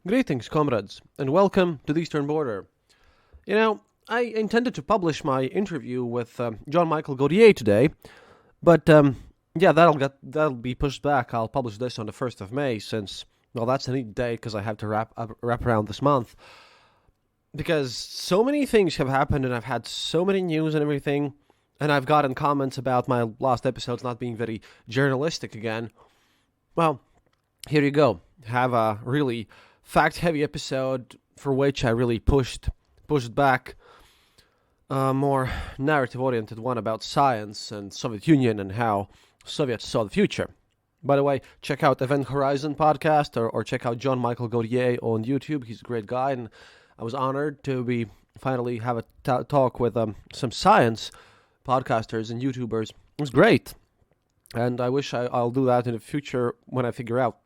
Greetings, comrades, and welcome to the Eastern Border. I intended to publish my interview with John Michael Gaudier today, but that'll be pushed back. I'll publish this on the 1st of May, since that's a neat date because I have to wrap around this month. Because so many things have happened, and I've had so many news and everything, and I've gotten comments about my last episodes not being very journalistic again. Well, here you go. Have a really fact-heavy episode for which I really pushed back a more narrative-oriented one about science and Soviet Union and how Soviets saw the future. By the way, check out Event Horizon podcast or check out John Michael Gaudier on YouTube. He's a great guy, and I was honored to be finally have a talk with some science podcasters and YouTubers. It was great, and I wish I'll do that in the future when I figure out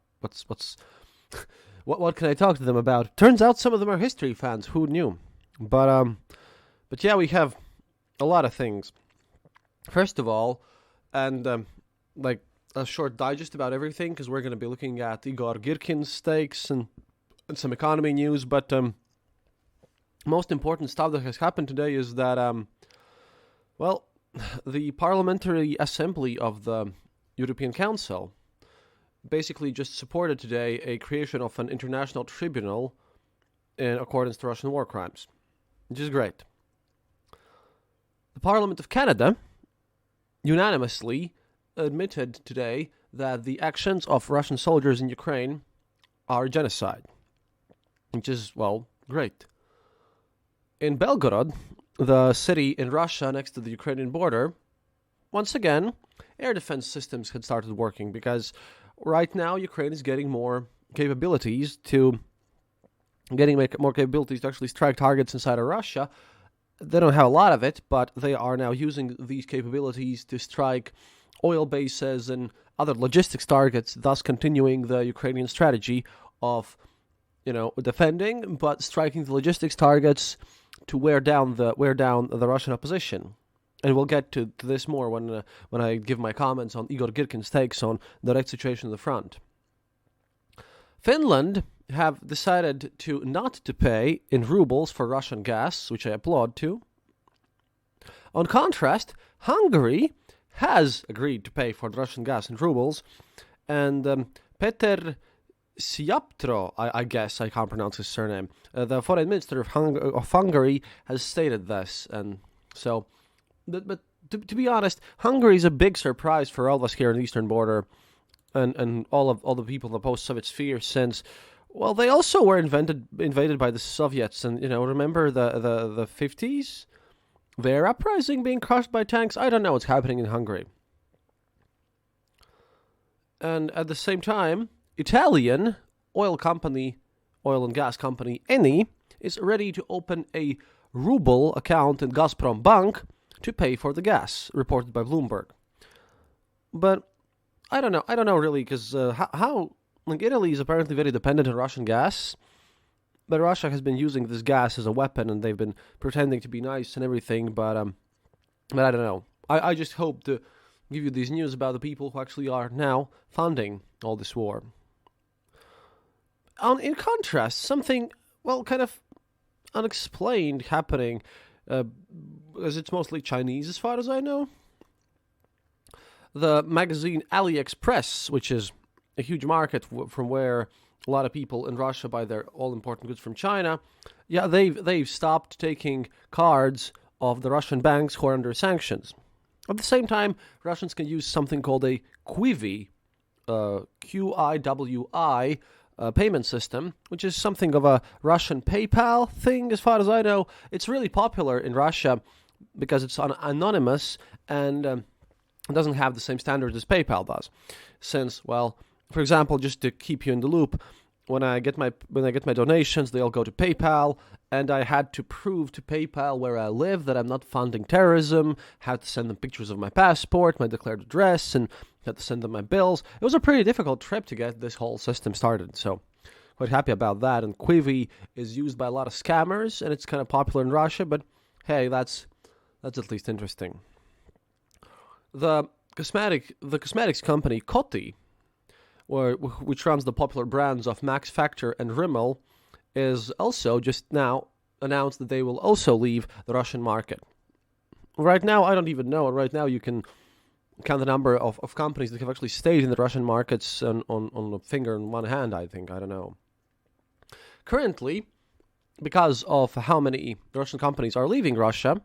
what can I talk to them about. Turns out some of them are history fans. Who knew? But yeah, we have a lot of things. First of all, and like a short digest about everything, because we're going to be looking at Igor Girkin's stakes and some economy news. But most important stuff that has happened today is that the Parliamentary Assembly of the European Council basically just supported today a creation of an international tribunal in accordance to Russian war crimes, which is great. The Parliament of Canada unanimously admitted today that the actions of Russian soldiers in Ukraine are genocide, which is, great. In Belgorod, the city in Russia next to the Ukrainian border, once again, air defense systems had started working because right now Ukraine is getting more capabilities to actually strike targets inside of Russia. They don't have a lot of it, but they are now using these capabilities to strike oil bases and other logistics targets, thus continuing the Ukrainian strategy of, defending, but striking the logistics targets to wear down the Russian opposition. And we'll get to this more when I give my comments on Igor Girkin's takes on the direct situation on the front. Finland have decided to not to pay in rubles for Russian gas, which I applaud to. On contrast, Hungary has agreed to pay for the Russian gas in rubles, and Peter Siaptro, I guess I can't pronounce his surname, the foreign minister of Hungary has stated this, and so. But to be honest, Hungary is a big surprise for all of us here in the Eastern Border, and all the people in the post-Soviet sphere, since they also were invaded by the Soviets, and remember the 50s, their uprising being crushed by tanks. I don't know what's happening in Hungary. And at the same time, Italian oil and gas company Eni is ready to open a ruble account in Gazprom Bank to pay for the gas, reported by Bloomberg. But I don't know really, because Italy is apparently very dependent on Russian gas, but Russia has been using this gas as a weapon, and they've been pretending to be nice and everything, but I don't know. I just hope to give you these news about the people who actually are now funding all this war. In contrast, something, kind of unexplained happening, as it's mostly Chinese as far as I know. The magazine AliExpress, which is a huge market from where a lot of people in Russia buy their all-important goods from China, they've stopped taking cards of the Russian banks who are under sanctions. At the same time, Russians can use something called a QIWI, QIWI, payment system, which is something of a Russian PayPal thing, as far as I know. It's really popular in Russia because it's anonymous and it doesn't have the same standards as PayPal does. Since, for example, just to keep you in the loop, when I get my donations, they all go to PayPal, and I had to prove to PayPal where I live that I'm not funding terrorism, had to send them pictures of my passport, my declared address, and had to send them my bills. It was a pretty difficult trip to get this whole system started, so quite happy about that. And QIWI is used by a lot of scammers, and it's kind of popular in Russia, but hey, that's at least interesting. The cosmetics company Coty which runs the popular brands of Max Factor and Rimmel, is also just now announced that they will also leave the Russian market. Right now, I don't even know. Right now, you can count the number of companies that have actually stayed in the Russian markets on a finger in one hand, I think. I don't know. Currently, because of how many Russian companies are leaving Russia,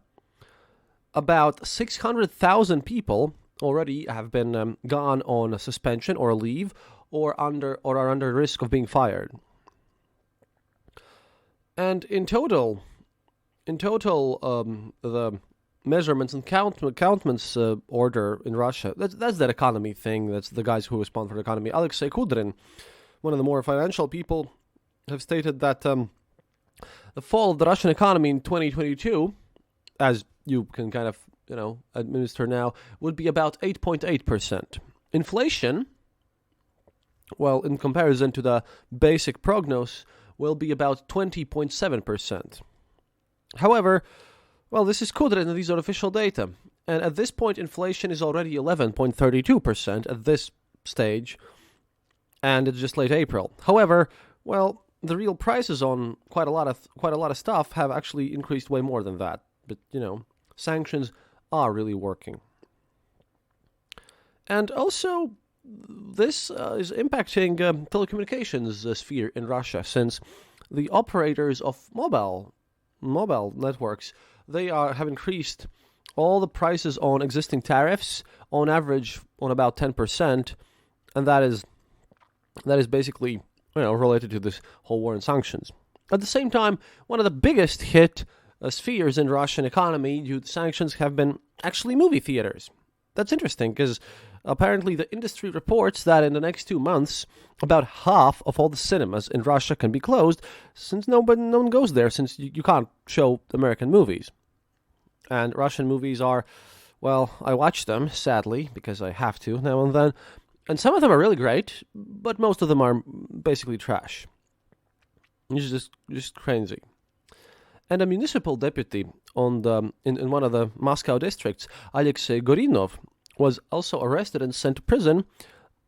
about 600,000 people already have been gone on a suspension or a leave or are under risk of being fired. And in total, the measurements and countenance order in Russia, that's that economy thing. That's the guys who respond for the economy. Alexei Kudrin, one of the more financial people, have stated that the fall of the Russian economy in 2022, as you can kind of administer now, would be about 8.8%. Inflation, well, in comparison to the basic prognosis, will be about 20.7%. However, well, this is Kudrin and these are official data. And at this point, inflation is already 11.32% at this stage, and it's just late April. However, well, the real prices on quite a lot of stuff have actually increased way more than that. But sanctions are really working. And also, this is impacting telecommunications sphere in Russia, since the operators of mobile networks, they have increased all the prices on existing tariffs on average on about 10%, and that is basically related to this whole war and sanctions. At the same time, one of the biggest hit spheres in Russian economy due to sanctions have been actually movie theaters. That's interesting because apparently the industry reports that in the next 2 months, about half of all the cinemas in Russia can be closed, since no one goes there, since you can't show American movies. And Russian movies are, well, I watch them, sadly, because I have to now and then, and some of them are really great, but most of them are basically trash. It's just crazy. And a municipal deputy in one of the Moscow districts, Alexei Gorinov, was also arrested and sent to prison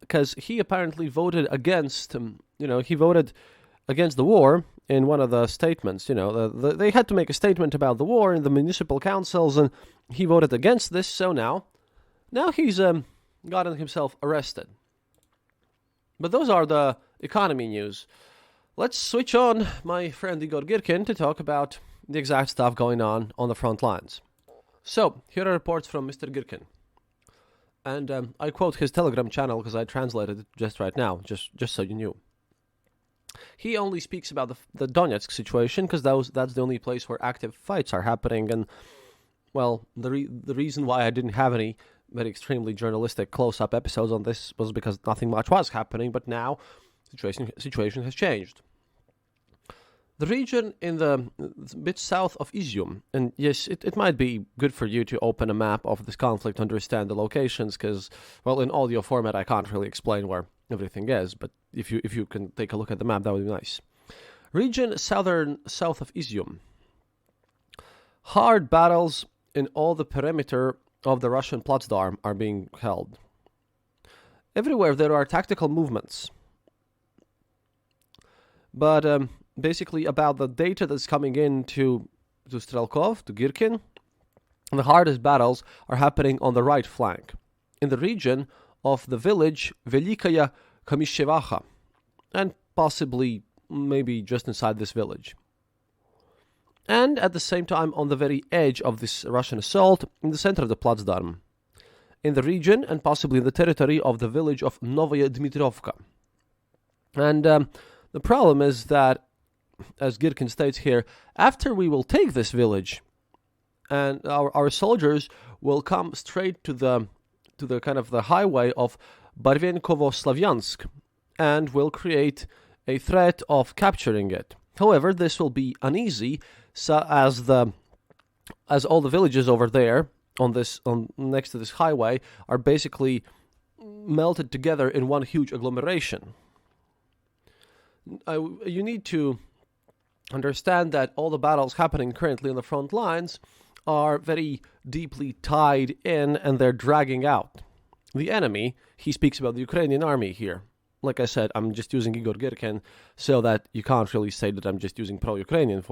because he apparently voted against, he voted against the war in one of the statements. They had to make a statement about the war in the municipal councils, and he voted against this. So now he's gotten himself arrested. But those are the economy news. Let's switch on my friend Igor Girkin to talk about the exact stuff going on the front lines. So, here are reports from Mr. Girkin. And I quote his Telegram channel because I translated it just right now, just so you knew. He only speaks about the Donetsk situation because that's the only place where active fights are happening. And, well, the reason why I didn't have any very extremely journalistic close-up episodes on this was because nothing much was happening, but now situation has changed. The region in the bit south of Izium, and yes, it might be good for you to open a map of this conflict to understand the locations, because, well, in audio format I can't really explain where everything is, but if you can take a look at the map, that would be nice. Region south of Izium. Hard battles in all the perimeter of the Russian Platzdarm are being held. Everywhere there are tactical movements. But basically about the data that's coming in to Strelkov, to Girkin, the hardest battles are happening on the right flank, in the region of the village Velikaya Kamyshevacha, and possibly maybe just inside this village. And at the same time on the very edge of this Russian assault, in the center of the Platzdarm, in the region and possibly in the territory of the village of Novaya Dmitrovka. And the problem is that, as Girkin states here, after we will take this village, and our soldiers will come straight to the kind of the highway of Barvenkovo-Slavyansk, and will create a threat of capturing it. However, this will be uneasy, so as all the villages over there on next to this highway are basically melted together in one huge agglomeration. You need to understand that all the battles happening currently on the front lines are very deeply tied in, and they're dragging out. The enemy, he speaks about the Ukrainian army here, like I said, I'm just using Igor Girkin so that you can't really say that I'm just using pro-Ukrainian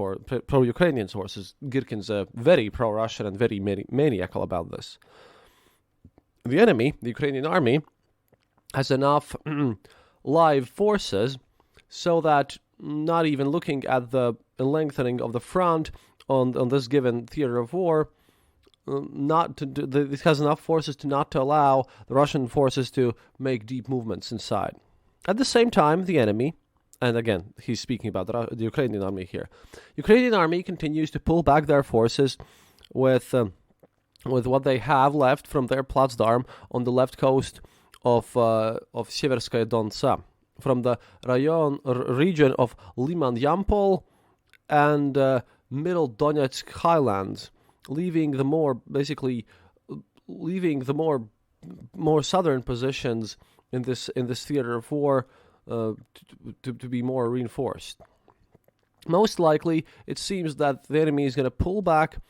sources. Girkin's very pro-Russian and very maniacal about this. The enemy, the Ukrainian army, has enough live forces so that not even looking at the lengthening of the front on this given theater of war, it has enough forces to allow the Russian forces to make deep movements inside. At the same time, the enemy, and again, he's speaking about the Ukrainian army here. Ukrainian army continues to pull back their forces with what they have left from their Platzdarm on the left coast of Severskaya Donca, from the region of Liman Yampol and Middle Donetsk highlands, leaving the more southern positions in this theater of war to be more reinforced. Most likely, it seems that the enemy is going to pull back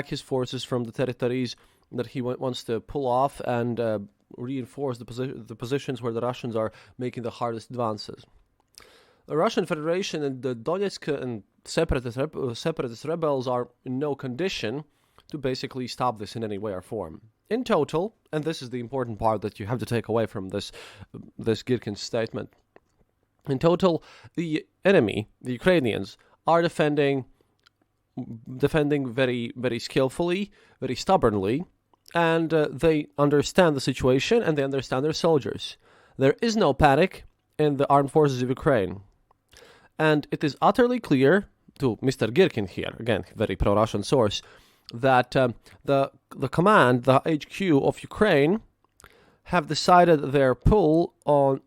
his forces from the territories that he wants to pull off and reinforce the positions where the Russians are making the hardest advances. The Russian Federation and the Donetsk and separatist rebels are in no condition to basically stop this in any way or form. In total, and this is the important part that you have to take away from this Girkin statement, in total, the enemy, the Ukrainians, are defending very, very skillfully, very stubbornly, and they understand the situation and they understand their soldiers. There is no panic in the armed forces of Ukraine. And it is utterly clear to Mr. Girkin here, again, very pro-Russian source, that the command, the HQ of Ukraine, have decided their pull on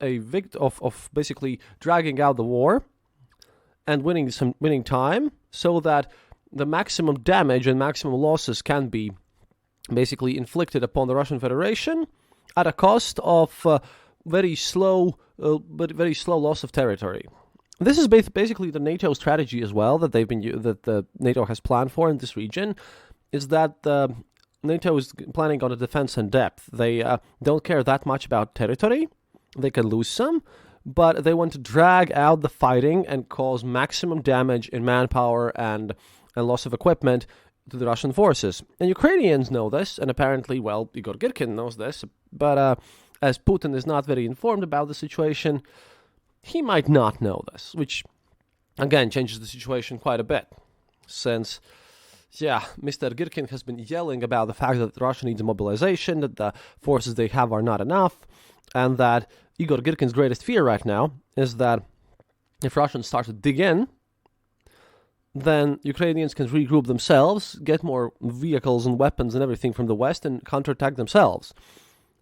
of basically dragging out the war and winning time, so that the maximum damage and maximum losses can be basically inflicted upon the Russian Federation at a cost of very slow loss of territory. This is basically the NATO strategy as well that the NATO has planned for in this region, is that NATO is planning on a defense in depth. They don't care that much about territory. They can lose some, but they want to drag out the fighting and cause maximum damage in manpower and loss of equipment to the Russian forces. And Ukrainians know this, and apparently, well, Igor Girkin knows this, but as Putin is not very informed about the situation, he might not know this, which, again, changes the situation quite a bit, since, Mr. Girkin has been yelling about the fact that Russia needs mobilization, that the forces they have are not enough, and that Igor Girkin's greatest fear right now is that if Russians start to dig in, then Ukrainians can regroup themselves, get more vehicles and weapons and everything from the west, and counterattack themselves.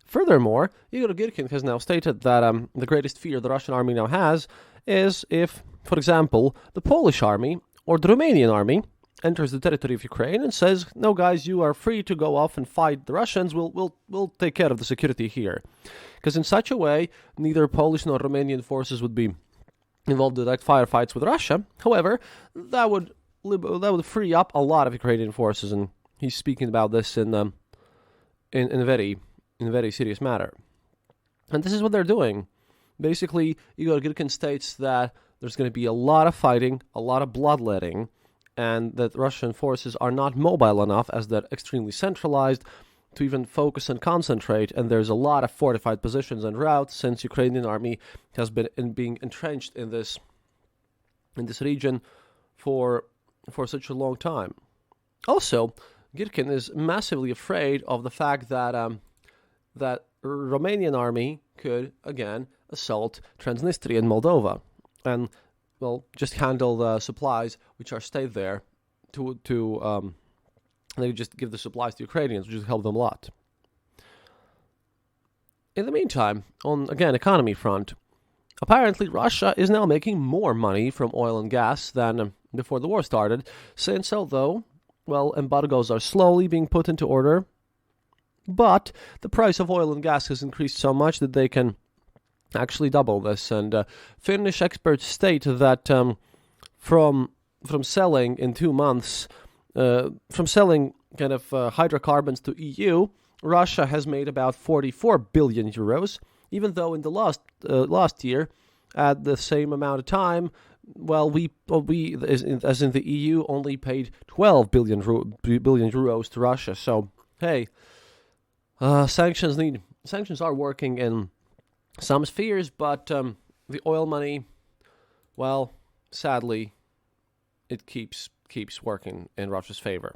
Furthermore, Igor Girkin has now stated that the greatest fear the Russian army now has is if, for example, the Polish army or the Romanian army enters the territory of Ukraine and says, "No, guys, you are free to go off and fight the Russians. We'll take care of the security here," because in such a way, neither Polish nor Romanian forces would be involved in direct firefights with Russia. However, that would free up a lot of Ukrainian forces, and he's speaking about this in a very serious matter. And this is what they're doing. Basically, Igor Girkin states that there's going to be a lot of fighting, a lot of bloodletting, and that Russian forces are not mobile enough, as they're extremely centralized, to even focus and concentrate, and there's a lot of fortified positions and routes, since Ukrainian army has been being entrenched in this region for such a long time. Also, Girkin is massively afraid of the fact that that Romanian army could again assault Transnistria and Moldova, and just handle the supplies which are stayed there they just give the supplies to Ukrainians, which would help them a lot. In the meantime, on, again, economy front, apparently Russia is now making more money from oil and gas than before the war started, since although, embargoes are slowly being put into order, but the price of oil and gas has increased so much that they can actually double this. And Finnish experts state that from selling in 2 months, from selling kind of hydrocarbons to EU, Russia has made about 44 billion euros. even though in the last year, at the same amount of time, well, we as in the EU only paid 12 billion euros to Russia. So hey, sanctions are working in some spheres, but the oil money, well, sadly, it keeps working in Russia's favor.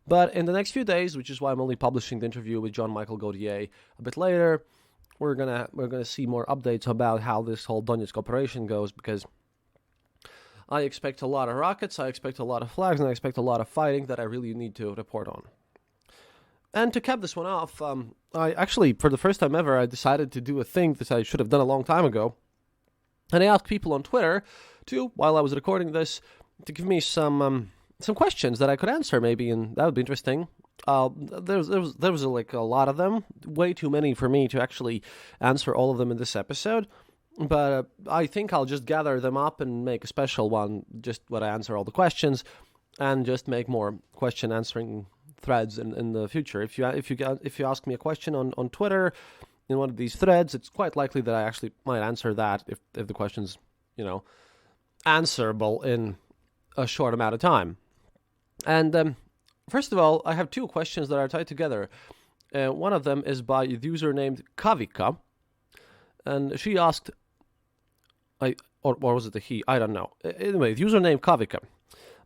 But in the next few days, which is why I'm only publishing the interview with Jean-Michel Gaultier a bit later, we're gonna see more updates about how this whole Donetsk operation goes, because I expect a lot of rockets, I expect a lot of flags, and I expect a lot of fighting that I really need to report on. And to cap this one off, I actually, for the first time ever, I decided to do a thing that I should have done a long time ago. And I asked people on Twitter to, while I was recording this, to give me some questions that I could answer, maybe, and that would be interesting. There was like a lot of them, way too many for me to actually answer all of them in this episode. But I think I'll just gather them up and make a special one, just where I answer all the questions, and just make more question answering threads in the future. If you ask me a question on Twitter in one of these threads, it's quite likely that I actually might answer that if the question's answerable in a short amount of time. And first of all, I have two questions that are tied together. One of them is by the user named Kavika, and she asked, or was it a he? I don't know. Anyway, the user named Kavika.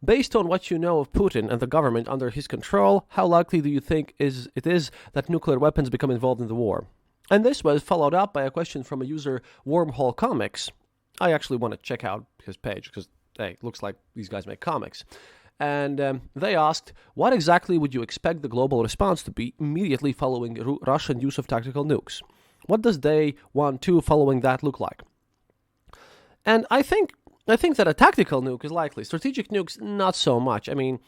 Based on what you know of Putin and the government under his control, how likely do you think it is that nuclear weapons become involved in the war? And this was followed up by a question from a user, Wormhole Comics. I actually want to check out his page because, hey, it looks like these guys make comics. And they asked, what exactly would you expect the global response to be immediately following Russian use of tactical nukes? What does day 1-2 following that look like? And I think that a tactical nuke is likely. Strategic nukes, not so much. I mean,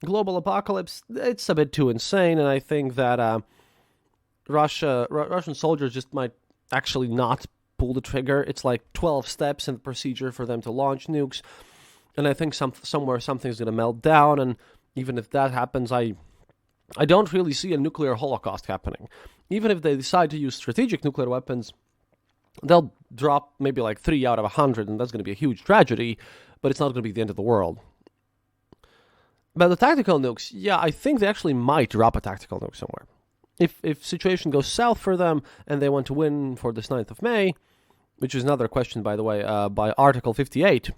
global apocalypse, it's a bit too insane, and I think that Russian soldiers just might actually not pull the trigger. It's like 12 steps in the procedure for them to launch nukes, and I think somewhere something's going to melt down, and even if that happens, I don't really see a nuclear holocaust happening. Even if they decide to use strategic nuclear weapons, they'll drop maybe like 3 out of 100, and that's going to be a huge tragedy, but it's not going to be the end of the world. But the tactical nukes, yeah, I think they actually might drop a tactical nuke somewhere. If situation goes south for them, and they want to win for this 9th of May, which is another question, by the way, by Article 58,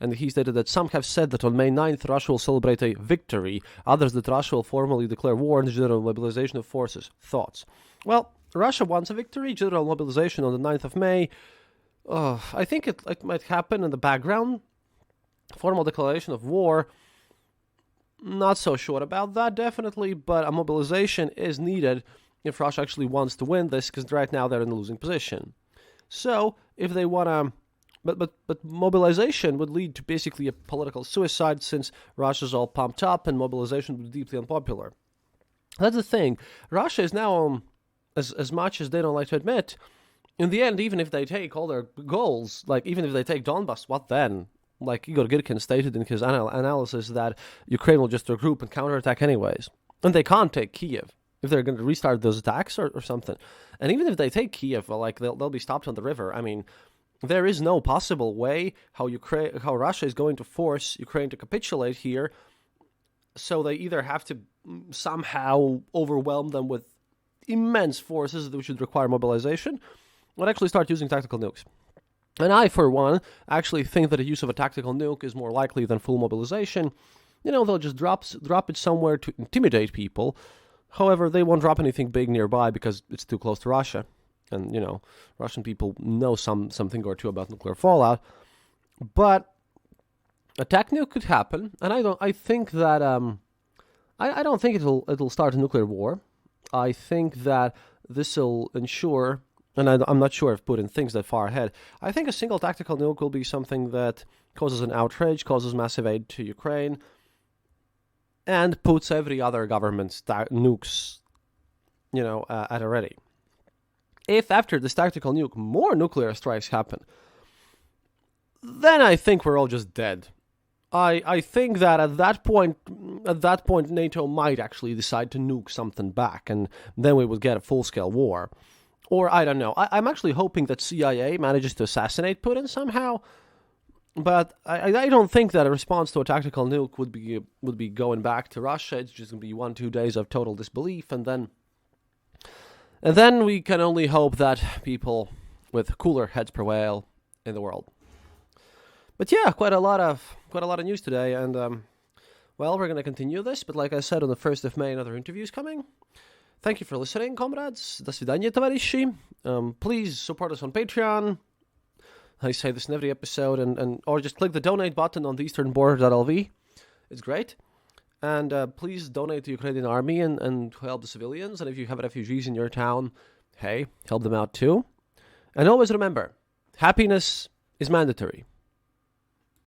and he stated that some have said that on May 9th, Russia will celebrate a victory, others that Russia will formally declare war and general mobilization of forces. Thoughts? Well, Russia wants a victory, general mobilization on the 9th of May. I think it might happen in the background. Formal declaration of war, not so sure about that, definitely, but a mobilization is needed if Russia actually wants to win this, because right now they're in a losing position. So, if they want to... But mobilization would lead to basically a political suicide, since Russia's all pumped up and mobilization would be deeply unpopular. That's the thing. Russia is now... As much as they don't like to admit, in the end, even if they take all their goals, like even if they take Donbass, what then? Like Igor Girkin stated in his analysis that Ukraine will just regroup and counterattack anyways. And they can't take Kiev if they're going to restart those attacks or something. And even if they take Kiev, well, like they'll be stopped on the river. I mean, there is no possible way how Russia is going to force Ukraine to capitulate here. So they either have to somehow overwhelm them with immense forces which would require mobilization, would actually start using tactical nukes. And I, for one, actually think that the use of a tactical nuke is more likely than full mobilization. They'll just drop it somewhere to intimidate people. However, they won't drop anything big nearby because it's too close to Russia. And, Russian people know something or two about nuclear fallout. But a tech nuke could happen, and I think that I don't think it'll start a nuclear war. I think that this will ensure, and I'm not sure if Putin thinks that far ahead, I think a single tactical nuke will be something that causes an outrage, causes massive aid to Ukraine, and puts every other government's nukes, at a ready. If after this tactical nuke more nuclear strikes happen, then I think we're all just dead. I think that at that point, NATO might actually decide to nuke something back, and then we would get a full-scale war. Or I don't know. I'm actually hoping that CIA manages to assassinate Putin somehow. But I don't think that a response to a tactical nuke would be going back to Russia. It's just going to be 1-2 days of total disbelief, and then we can only hope that people with cooler heads prevail in the world. But yeah, quite a lot of news today, and well, we're going to continue this. But like I said, on the 1st of May, another interview is coming. Thank you for listening, comrades. До свидания, товарищи. Please support us on Patreon. I say this in every episode, and or just click the donate button on theeasternborder.lv. It's great. And please donate to the Ukrainian army and help the civilians. And if you have refugees in your town, hey, help them out too. And always remember, happiness is mandatory.